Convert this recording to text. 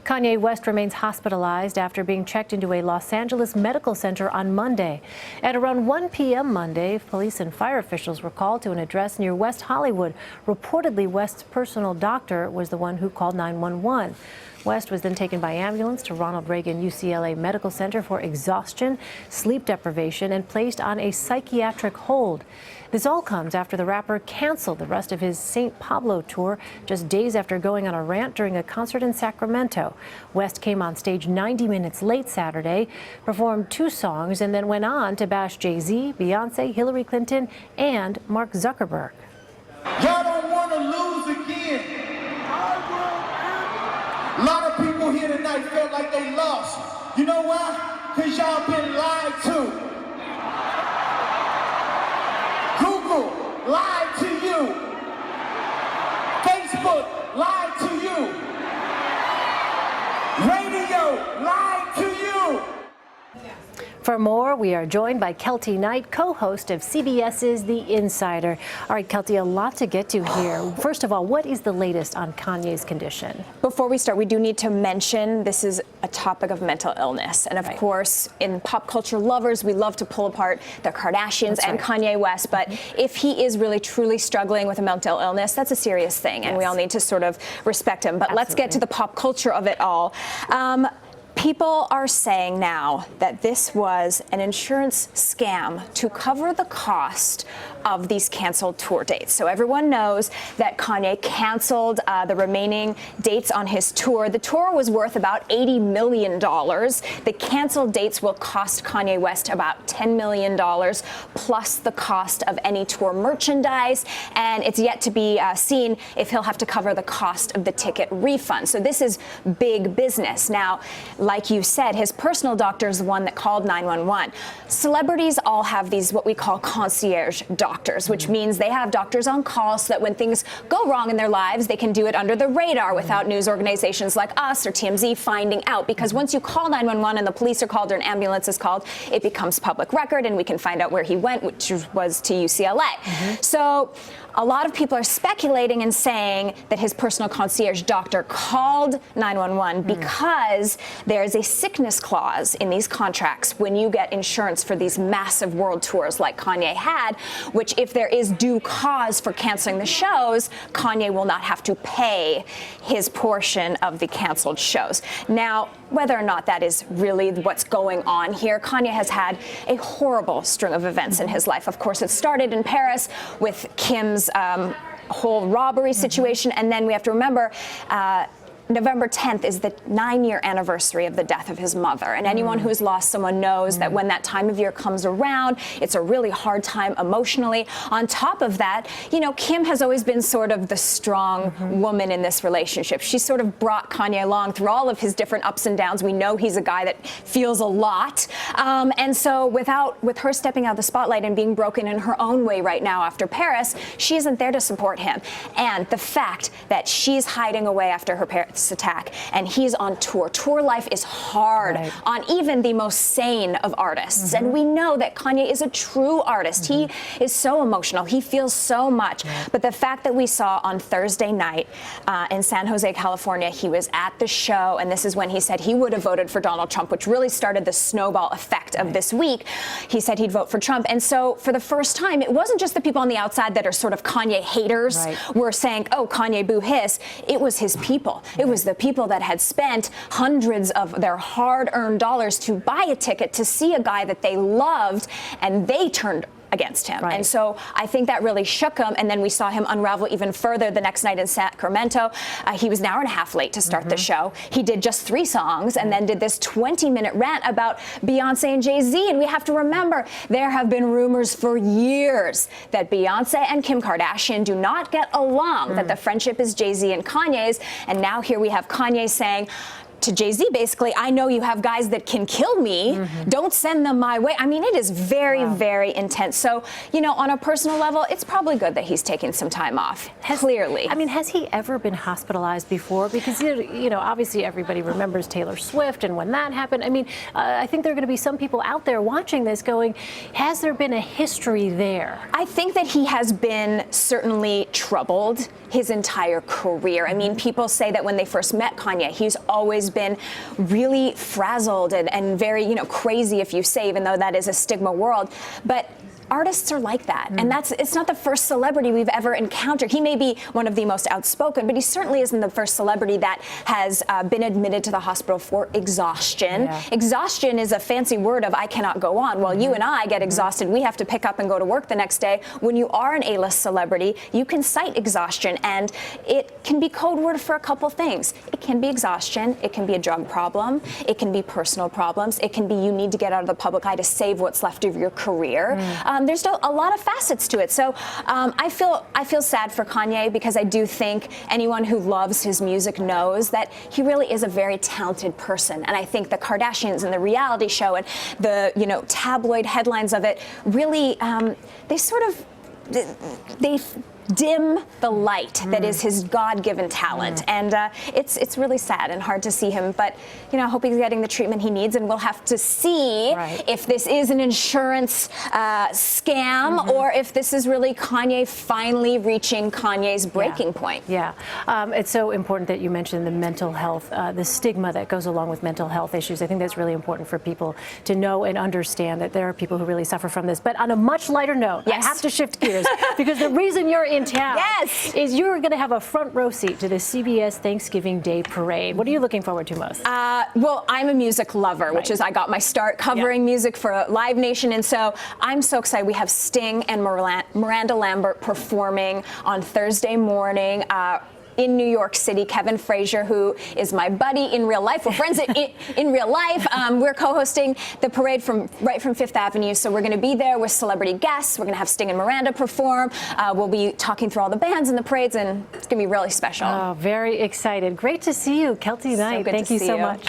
Kanye West remains hospitalized after being checked into a Los Angeles medical center on Monday. At around 1 p.m. Monday, police and fire officials were called to an address near West Hollywood. Reportedly, West's personal doctor was the one who called 911. West was then taken by ambulance to Ronald Reagan UCLA Medical Center for exhaustion, sleep deprivation, and placed on a psychiatric hold. This all comes after the rapper canceled the rest of his St. Pablo tour just days after going on a rant during a concert in Sacramento. West came on stage 90 minutes late Saturday, performed 2 songs, and then went on to bash Jay-Z, Beyonce, Hillary Clinton, and Mark Zuckerberg. Y'all don't want to lose again. A lot of people here tonight felt like they lost. You know why? Because y'all been lied to. Google lied to you. Facebook lied to you. Radio lied to you. For more, we are joined by Keltie Knight, co-host of CBS's The Insider. All right, Keltie, a lot to get to here. First of all, what is the latest on Kanye's condition? Before we start, we do need to mention this is a topic of mental illness. And of course, in pop culture lovers, we love to pull apart the Kardashians and Kanye West. But if he is really, truly struggling with a mental illness, that's a serious thing. And we all need to sort of respect him. But let's get to the pop culture of it all. People are saying now that this was an insurance scam to cover the cost of these canceled tour dates. So everyone knows that Kanye canceled the remaining dates on his tour. The tour was worth about $80 million. The canceled dates will cost Kanye West about $10 million, plus the cost of any tour merchandise. And it's yet to be seen if he'll have to cover the cost of the ticket refund. So this is big business. Now, like you said, his personal doctor is the one that called 911. Celebrities all have these what we call concierge doctors, which means they have doctors on call so that when things go wrong in their lives, they can do it under the radar without news organizations like us or TMZ finding out. Because once you call 911 and the police are called or an ambulance is called, it becomes public record and we can find out where he went, which was to UCLA. So a lot of people are speculating and saying that his personal concierge doctor called 911 because there's a sickness clause in these contracts when you get insurance for these massive world tours like Kanye had, which if there is due cause for canceling the shows, Kanye will not have to pay his portion of the canceled shows. Now, whether or not that is really what's going on here, Kanye has had a horrible string of events in his life. Of course, it started in Paris with Kim's whole robbery situation, and then we have to remember November 10th is the 9-year anniversary of the death of his mother. And anyone who has lost someone knows that when that time of year comes around, it's a really hard time emotionally. On top of that, you know, Kim has always been sort of the strong woman in this relationship. She sort of brought Kanye along through all of his different ups and downs. We know he's a guy that feels a lot. And so with her stepping out of the spotlight and being broken in her own way right now after Paris, she isn't there to support him. And the fact that she's hiding away after her parents' attack and he's on tour. Tour life is hard on even the most sane of artists. And we know that Kanye is a true artist. He is so emotional. He feels so much. But the fact that we saw on Thursday night in San Jose, California, he was at the show, and this is when he said he would have voted for Donald Trump, which really started the snowball effect of this week. He said he'd vote for Trump. And so for the first time, it wasn't just the people on the outside that are sort of Kanye haters were saying, oh, Kanye boo hiss. It was his people. It was the people that had spent hundreds of their hard-earned dollars to buy a ticket to see a guy that they loved, and they turned against him. And so I think that really shook him. And then we saw him unravel even further the next night in Sacramento. He was an hour and a half late to start the show. He did just 3 songs and then did this 20-minute rant about Beyonce and Jay-Z. And we have to remember, there have been rumors for years that Beyonce and Kim Kardashian do not get along, that the friendship is Jay-Z and Kanye's. And now here we have Kanye saying to Jay-Z, basically, I know you have guys that can kill me. Don't send them my way. I mean, it is very, very intense. So, you know, on a personal level, it's probably good that he's taking some time off, clearly. I mean, has he ever been hospitalized before? Because, you know, obviously everybody remembers Taylor Swift and when that happened. I mean, I think there are going to be some people out there watching this going, has there been a history there? I think that he has been certainly troubled his entire career. I mean, people say that when they first met Kanye, he's always been really frazzled and very, crazy if you say, even though that is a stigma world. But artists are like that, and it's not the first celebrity we've ever encountered. He may be one of the most outspoken, but he certainly isn't the first celebrity that has been admitted to the hospital for exhaustion. Yeah. Exhaustion is a fancy word of I cannot go on. Well, you and I get exhausted. We have to pick up and go to work the next day. When you are an A-list celebrity, you can cite exhaustion, and it can be code word for a couple things. It can be exhaustion. It can be a drug problem. It can be personal problems. It can be you need to get out of the public eye to save what's left of your career. There's still a lot of facets to it. So I feel sad for Kanye, because I do think anyone who loves his music knows that he really is a very talented person. And I think the Kardashians and the reality show and the tabloid headlines of it really they dim the light that is his God-given talent, and it's really sad and hard to see him. But I hope he's getting the treatment he needs, and we'll have to see if this is an insurance scam or if this is really Kanye finally reaching Kanye's breaking point. Yeah, it's so important that you mentioned the mental health, the stigma that goes along with mental health issues. I think that's really important for people to know and understand that there are people who really suffer from this. But on a much lighter note, I have to shift gears because the reason you're in town is you're going to have a front row seat to the CBS Thanksgiving Day Parade. What are you looking forward to most? Well, I'm a music lover, which is I got my start covering music for Live Nation, and so I'm so excited. We have Sting and Miranda Lambert performing on Thursday morning. In New York City, Kevin Frazier, who is my buddy in real life. We're friends in real life. We're co-hosting the parade right from Fifth Avenue. So we're going to be there with celebrity guests. We're going to have Sting and Miranda perform. We'll be talking through all the bands and the parades, and it's going to be really special. Oh, very excited. Great to see you, Keltie Knight. So Thank you so much.